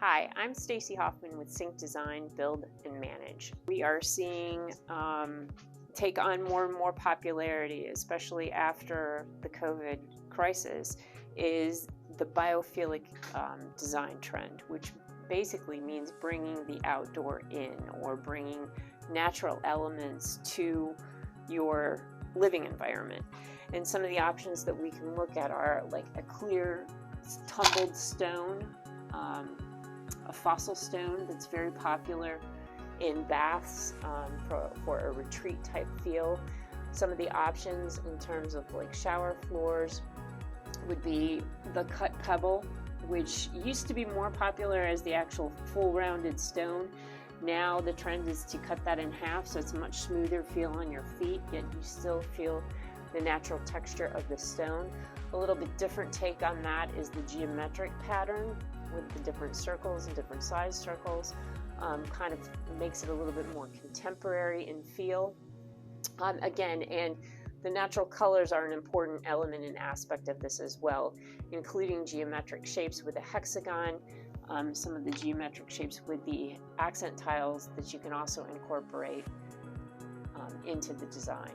Hi, I'm Stacey Hoffman with Sync Design, Build and Manage. We are seeing take on more and more popularity, especially after the COVID crisis, is the biophilic design trend, which basically means bringing the outdoor in or bringing natural elements to your living environment. And some of the options that we can look at are like a clear tumbled stone, a fossil stone that's very popular in baths for a retreat type feel. Some of the options in terms of like shower floors would be the cut pebble, which used to be more popular as the actual full rounded stone. Now the trend is to cut that in half so it's a much smoother feel on your feet, yet you still feel the natural texture of the stone. A little bit different take on that is the geometric pattern with the different circles and different size circles. Kind of makes it a little bit more contemporary in feel. Again, and the natural colors are an important element and aspect of this as well, including geometric shapes with a hexagon, some of the geometric shapes with the accent tiles that you can also incorporate into the design.